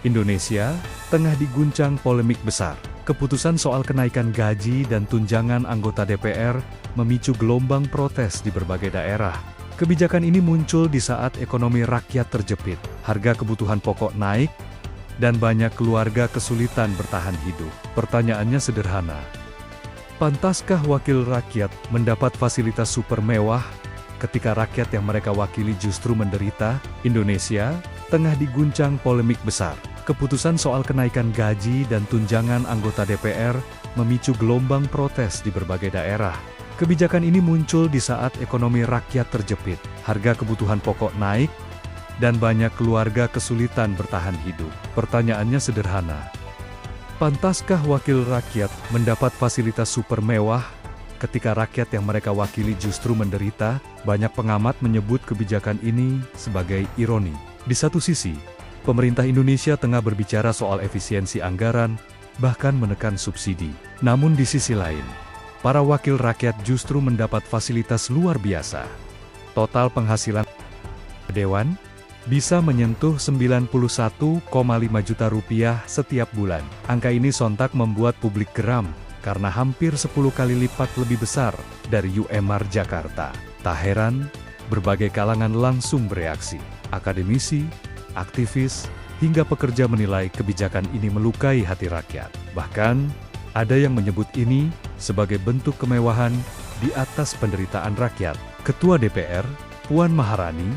Indonesia tengah diguncang polemik besar. Keputusan soal kenaikan gaji dan tunjangan anggota DPR memicu gelombang protes di berbagai daerah. Kebijakan ini muncul di saat ekonomi rakyat terjepit, harga kebutuhan pokok naik, dan banyak keluarga kesulitan bertahan hidup. Pertanyaannya sederhana. Pantaskah wakil rakyat mendapat fasilitas super mewah ketika rakyat yang mereka wakili justru menderita? Indonesia tengah diguncang polemik besar. Keputusan soal kenaikan gaji dan tunjangan anggota DPR memicu gelombang protes di berbagai daerah. Kebijakan ini muncul di saat ekonomi rakyat terjepit, harga kebutuhan pokok naik, dan banyak keluarga kesulitan bertahan hidup. Pertanyaannya sederhana. Pantaskah wakil rakyat mendapat fasilitas super mewah ketika rakyat yang mereka wakili justru menderita? Banyak pengamat menyebut kebijakan ini sebagai ironi. Di satu sisi, pemerintah Indonesia tengah berbicara soal efisiensi anggaran, bahkan menekan subsidi. Namun di sisi lain, para wakil rakyat justru mendapat fasilitas luar biasa. Total penghasilan Dewan bisa menyentuh 91,5 juta rupiah setiap bulan. Angka ini sontak membuat publik geram, karena hampir 10 kali lipat lebih besar dari UMR Jakarta. Tak heran, berbagai kalangan langsung bereaksi. Akademisi, aktivis, hingga pekerja menilai kebijakan ini melukai hati rakyat. Bahkan, ada yang menyebut ini sebagai bentuk kemewahan di atas penderitaan rakyat. Ketua DPR, Puan Maharani,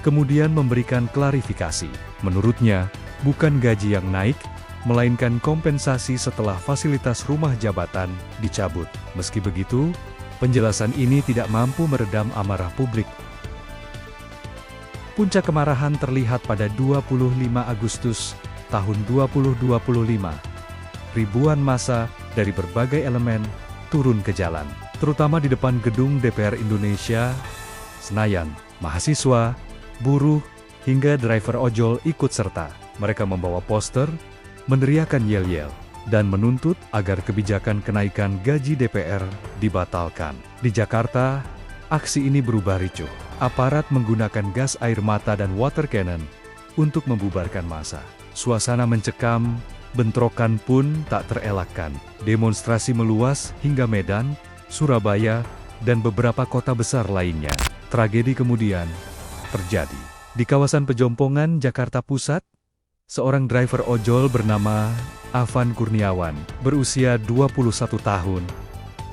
kemudian memberikan klarifikasi. Menurutnya, bukan gaji yang naik, melainkan kompensasi setelah fasilitas rumah jabatan dicabut. Meski begitu, penjelasan ini tidak mampu meredam amarah publik. Puncak kemarahan terlihat pada 25 Agustus tahun 2025. Ribuan massa dari berbagai elemen turun ke jalan, terutama di depan gedung DPR Indonesia, Senayan. Mahasiswa, buruh, hingga driver ojol ikut serta. Mereka membawa poster, meneriakan yel-yel, dan menuntut agar kebijakan kenaikan gaji DPR dibatalkan. Di Jakarta, aksi ini berubah ricuh. Aparat menggunakan gas air mata dan water cannon untuk membubarkan massa. Suasana mencekam, bentrokan pun tak terelakkan. Demonstrasi meluas hingga Medan, Surabaya, dan beberapa kota besar lainnya. Tragedi kemudian terjadi. Di kawasan Pejompongan, Jakarta Pusat, seorang driver ojol bernama Afan Kurniawan, berusia 21 tahun,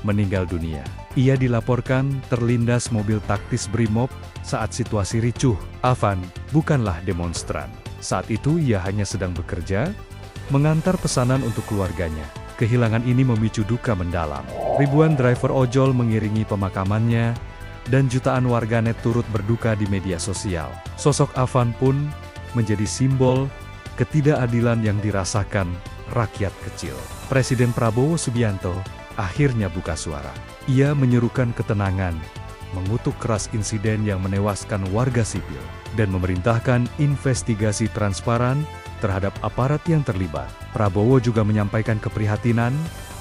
meninggal dunia. Ia dilaporkan terlindas mobil taktis Brimob saat situasi ricuh. Afan bukanlah demonstran. Saat itu ia hanya sedang bekerja, mengantar pesanan untuk keluarganya. Kehilangan ini memicu duka mendalam. Ribuan driver ojol mengiringi pemakamannya, dan jutaan warganet turut berduka di media sosial. Sosok Afan pun menjadi simbol ketidakadilan yang dirasakan rakyat kecil. Presiden Prabowo Subianto akhirnya buka suara. Ia menyerukan ketenangan, mengutuk keras insiden yang menewaskan warga sipil, dan memerintahkan investigasi transparan terhadap aparat yang terlibat. Prabowo juga menyampaikan keprihatinan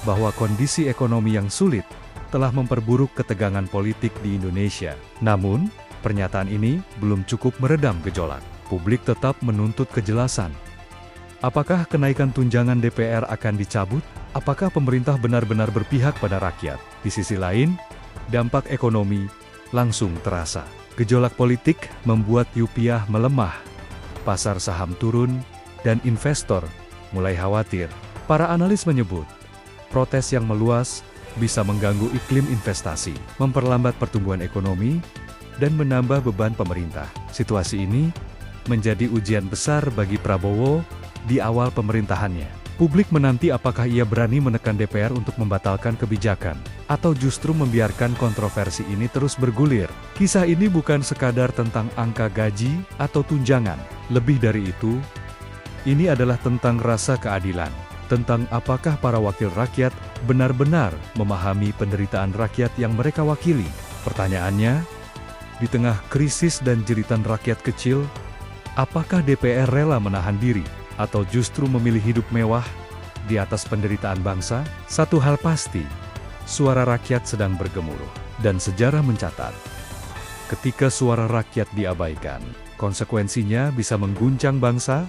bahwa kondisi ekonomi yang sulit telah memperburuk ketegangan politik di Indonesia. Namun, pernyataan ini belum cukup meredam gejolak. Publik tetap menuntut kejelasan. Apakah kenaikan tunjangan DPR akan dicabut? Apakah pemerintah benar-benar berpihak pada rakyat? Di sisi lain, dampak ekonomi langsung terasa. Gejolak politik membuat rupiah melemah, pasar saham turun, dan investor mulai khawatir. Para analis menyebut, protes yang meluas bisa mengganggu iklim investasi, memperlambat pertumbuhan ekonomi, dan menambah beban pemerintah. Situasi ini menjadi ujian besar bagi Prabowo di awal pemerintahannya. Publik menanti apakah ia berani menekan DPR untuk membatalkan kebijakan, atau justru membiarkan kontroversi ini terus bergulir. Kisah ini bukan sekadar tentang angka gaji atau tunjangan. Lebih dari itu, ini adalah tentang rasa keadilan, tentang apakah para wakil rakyat benar-benar memahami penderitaan rakyat yang mereka wakili. Pertanyaannya, di tengah krisis dan jeritan rakyat kecil, apakah DPR rela menahan diri, atau justru memilih hidup mewah di atas penderitaan bangsa? Satu hal pasti, suara rakyat sedang bergemuruh, dan sejarah mencatat, ketika suara rakyat diabaikan, konsekuensinya bisa mengguncang bangsa.